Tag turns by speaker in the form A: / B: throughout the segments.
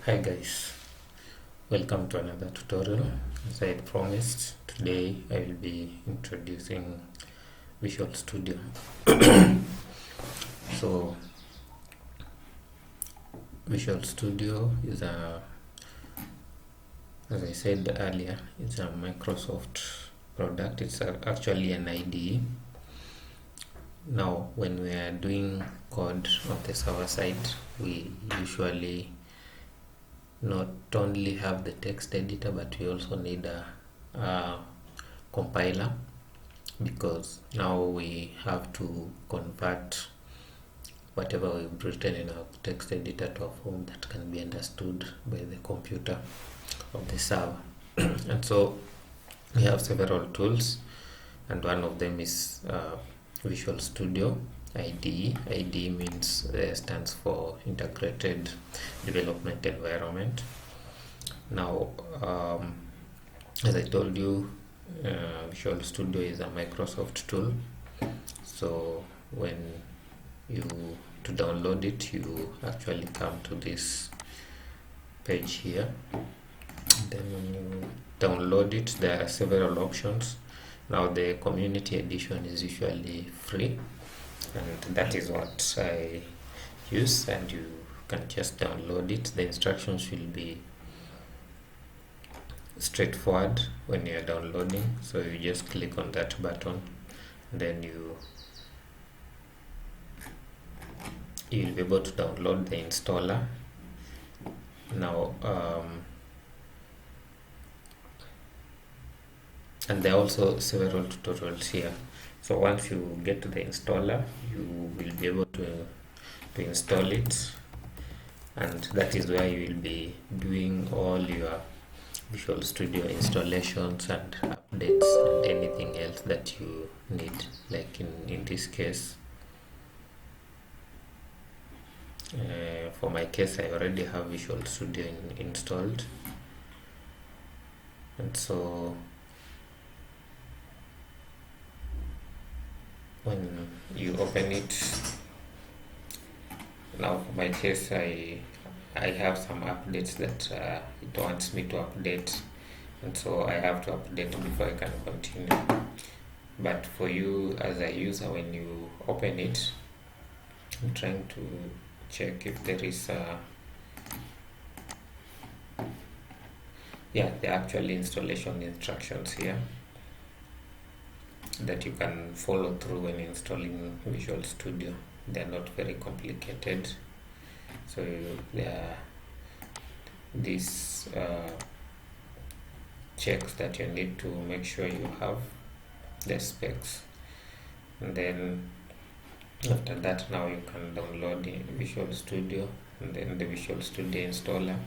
A: Hi guys, welcome to another tutorial. As I had promised, today I will be introducing Visual Studio. So Visual Studio is as I said earlier, it's a Microsoft product. It's actually an IDE. Now when we are doing code on the server side, we usually not only have the text editor, but we also need a compiler, because now we have to convert whatever we've written in our text editor to a form that can be understood by the computer of the server. And so we have several tools, and one of them is Visual Studio Ide. Ide means stands for Integrated Development Environment. Now, as I told you, Visual Studio is a Microsoft tool. So when to download it, you actually come to this page here. Then when you download it, there are several options. Now the community edition is usually free, and that is what I use, and you can just download it. The instructions will be straightforward when you are downloading, so you just click on that button, and then you'll be able to download the installer. Now and there are also several tutorials here. So once you get to the installer, you will be able to install it, and that is where you will be doing all your Visual Studio installations and updates and anything else that you need. Like in this case, for my case, I already have Visual Studio installed, and so when you open it, now for my case, I have some updates that it wants me to update, and so I have to update before I can continue. But for you as a user, when you open it, I'm trying to check if there is the actual installation instructions here that you can follow through when installing Visual Studio. They're not very complicated. So there are these checks that you need to make sure you have the specs, and then after that, now you can download the Visual Studio and then the Visual Studio installer.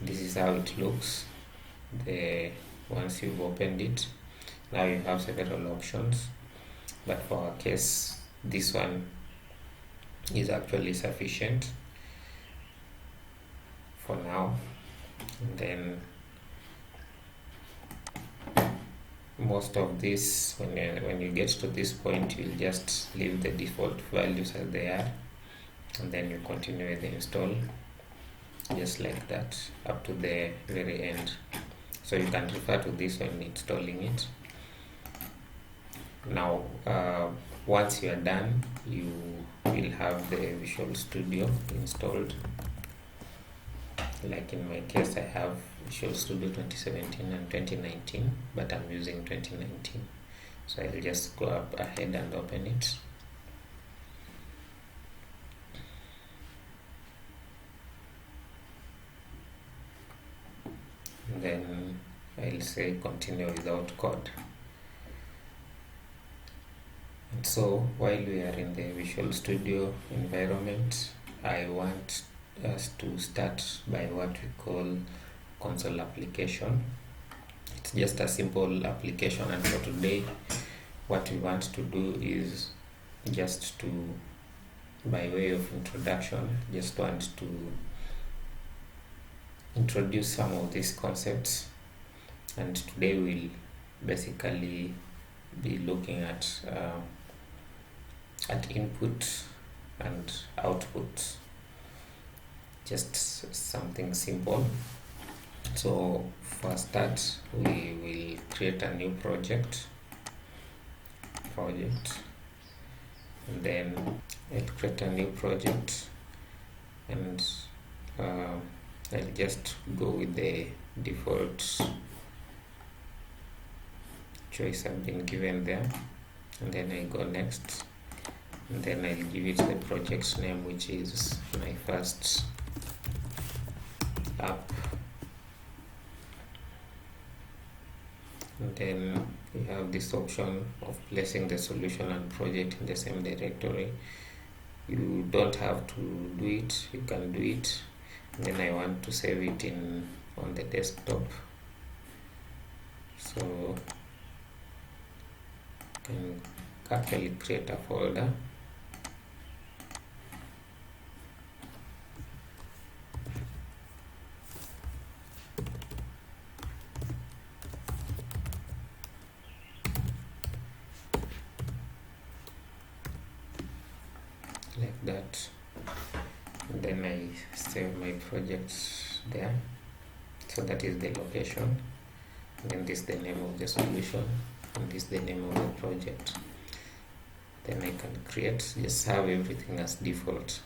A: This is how it looks. Once you've opened it, now you have several options, but for our case, this one is actually sufficient for now. And then most of this, when you get to this point, you'll just leave the default values as they are, and then you continue with the install just like that up to the very end. So you can refer to this when installing it. Now once you are done, you will have the Visual Studio installed. Like in my case, I have Visual Studio 2017 and 2019, but I'm using 2019, so I'll just go up ahead and open it. And then I'll say continue without code. And so while we are in the Visual Studio environment, I want us to start by what we call console application. It's just a simple application, and for today what we want to do is just to, by way of introduction, just want to introduce some of these concepts. And today we'll basically be looking at input and output, just something simple. So for start, we will create a new project, and then I'll create a new project, and I'll just go with the default choice I've been given there, and then I go next, and then I'll give it the project's name, which is my first app. And then we have this option of placing the solution and project in the same directory. You don't have to do it, you can do it. And then I want to save it on the desktop, so I can actually create a folder. Like that, and then I save my projects there. So that is the location, and then this is the name of the solution, and this is the name of the project. Then I can create, just have everything as default.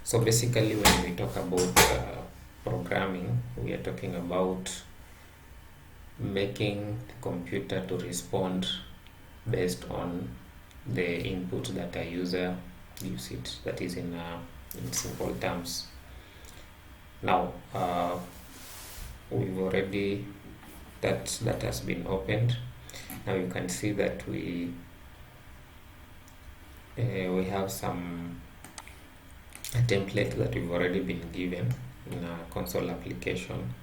A: So basically when we talk about programming, we are talking about making the computer to respond based on the input that a user gives it. That is in simple terms. Now we've already that has been opened. Now you can see that we have a template that we've already been given in a console application.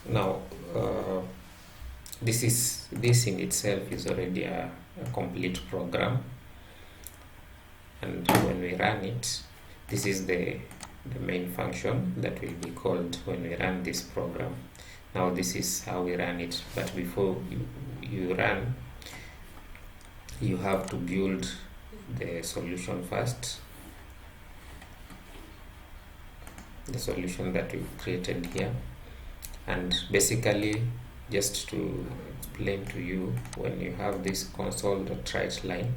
A: Now this in itself is already a complete program, and when we run it, this is the main function that will be called when we run this program. Now this is how we run it, but before you run, you have to build the solution first, the solution that we've created here. And basically, just to explain to you, when you have this console.write line,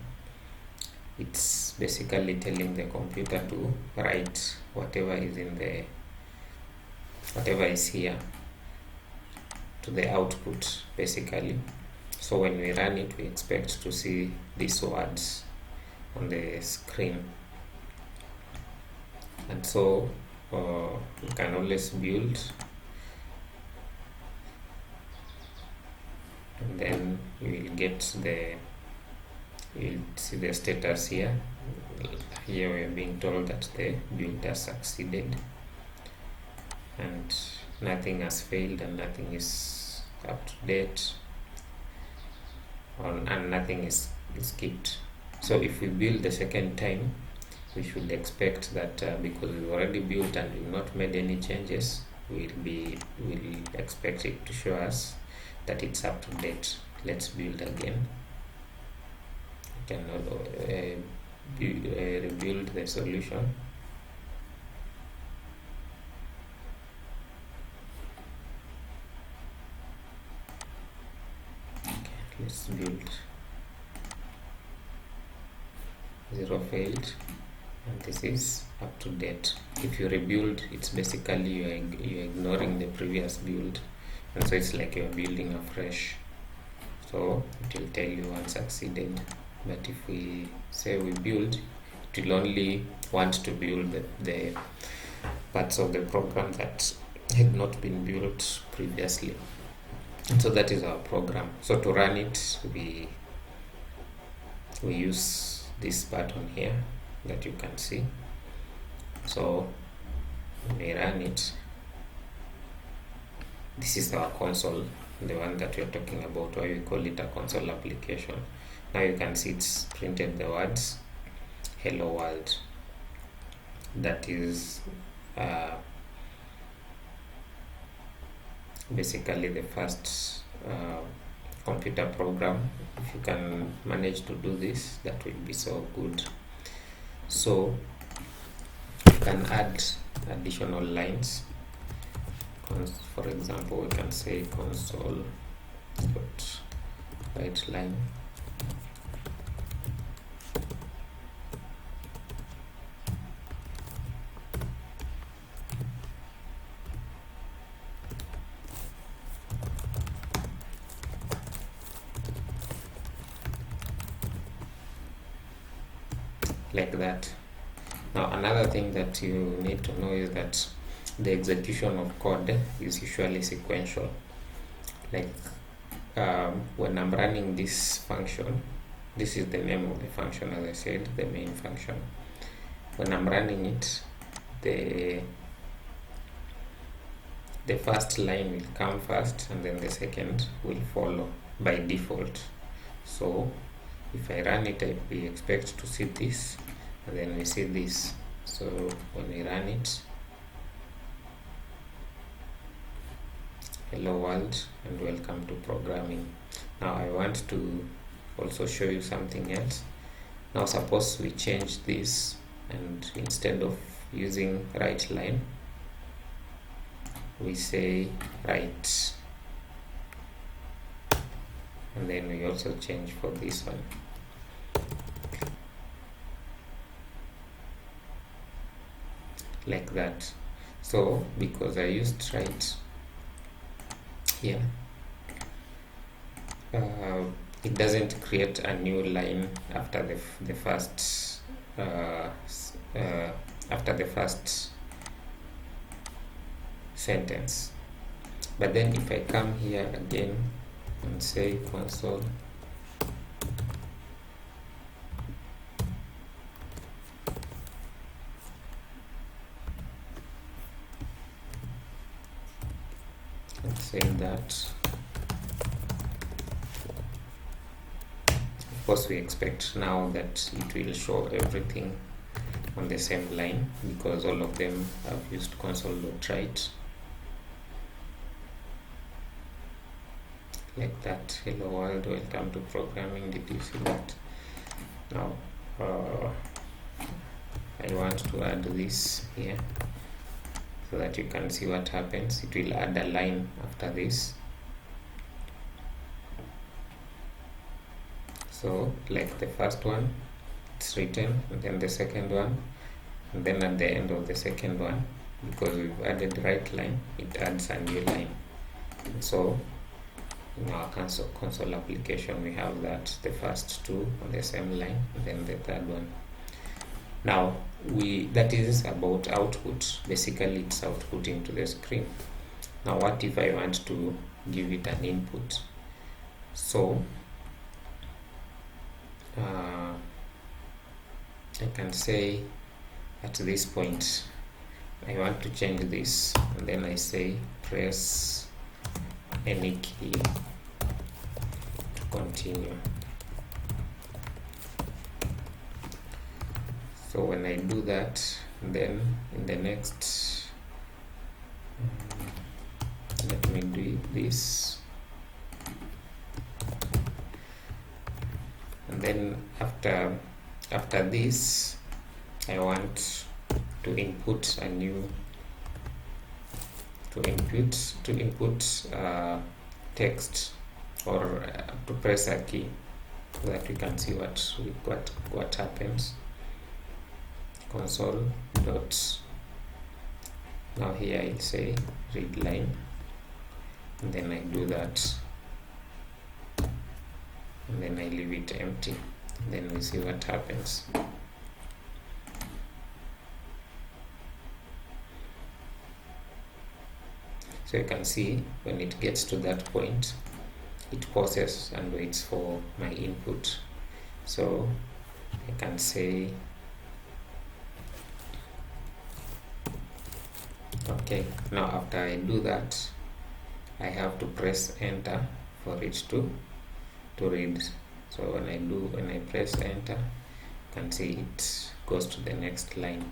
A: it's basically telling the computer to write whatever is here to the output, basically. So when we run it, we expect to see these words on the screen, and so you can always build, and then you will see the status here. Here we are being told that the build has succeeded, and nothing has failed, and nothing is up to date, and nothing is skipped. So if we build the second time, we should expect that because we've already built and we've not made any changes, we'll expect it to show us that it's up to date. Let's build again. We can rebuild the solution. Okay, let's build. 0 failed, and this is up to date. If you rebuild, it's basically you're ignoring the previous build, and so it's like you're building afresh. So it will tell you unsucceeded. But if we say we build, it will only want to build the parts of the program that had not been built previously. And so that is our program. So to run it, we use this button here that you can see. So when we run it, this is our console, the one that we are talking about, why we call it a console application. Now you can see it's printed the words hello world. That is basically the first computer program. If you can manage to do this, that will be so good. So you can add additional lines. For example, we can say console dot write line, like that. Now another thing that you need to know is that the execution of code is usually sequential. Like when I'm running this function, this is the name of the function, as I said, the main function. When I'm running it, the first line will come first and then the second will follow by default. So if I run it, we expect to see this and then we see this. So when we run it, hello world and welcome to programming. Now I want to also show you something else. Now suppose we change this, and instead of using write line, we say write, and then we also change for this one. Like that. So because I used write here, it doesn't create a new line after the first sentence. But then if I come here again and say console and say that, of course we expect now that it will show everything on the same line because all of them have used console.write. Like that. Hello world, welcome to programming. Did you see that? Now I want to add this here so that you can see what happens. It will add a line after this. So like the first one, it's written, and then the second one, and then at the end of the second one, because we've added write line, it adds a new line. And so in our console application, we have that the first two on the same line, and then the third one. Now that is about output. Basically, it's outputting to the screen. Now, what if I want to give it an input? So I can say at this point I want to change this, and then I say press any key to continue. So when I do that, then in the next, let me do this, and then after this, I want to input a new text, or to press a key so that we can see what happens. Console dot, now here I'll say read line, and then I do that, and then I leave it empty, then we see what happens. So you can see when it gets to that point, it pauses and waits for my input. So I can say, okay, now after I do that, I have to press enter for it to read. So when I press enter, you can see it goes to the next line.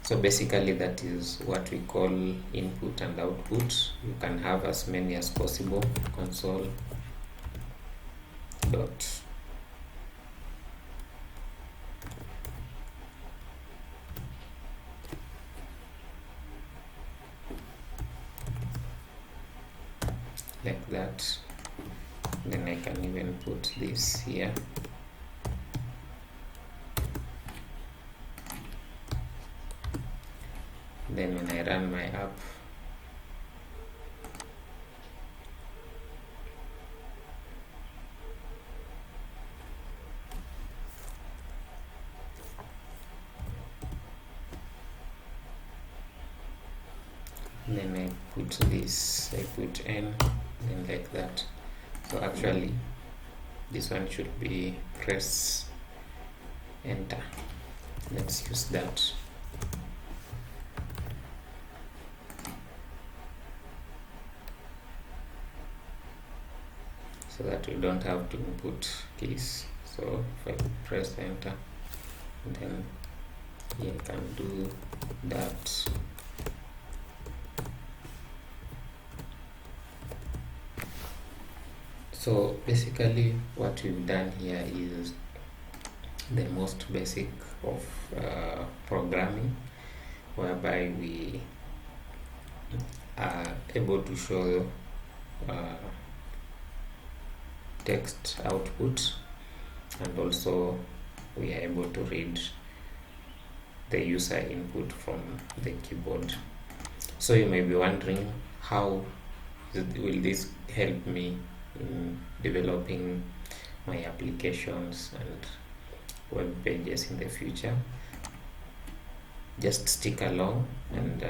A: So basically that is what we call input and output. You can have as many as possible. Console dot. Like that. Then I can even put this here. Then when I run my app, then I put this, I put n, then like that. So actually this one should be press enter. Let's use that. So that we don't have to input keys. So if I press enter, then here I can do that. So basically what we've done here is the most basic of programming, whereby we are able to show text output, and also we are able to read the user input from the keyboard. So you may be wondering, how will this help me in developing my applications and web pages in the future? Just stick along, and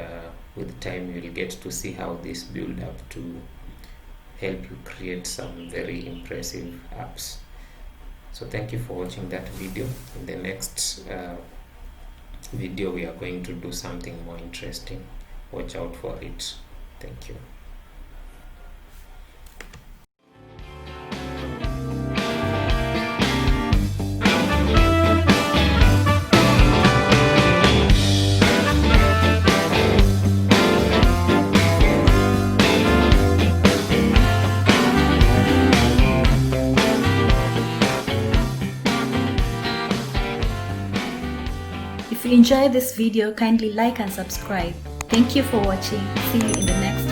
A: with time you'll get to see how this build up to help you create some very impressive apps. So thank you for watching that video. In the next video we are going to do something more interesting. Watch out for it. Thank you.
B: If you enjoyed this video, kindly like and subscribe. Thank you for watching. See you in the next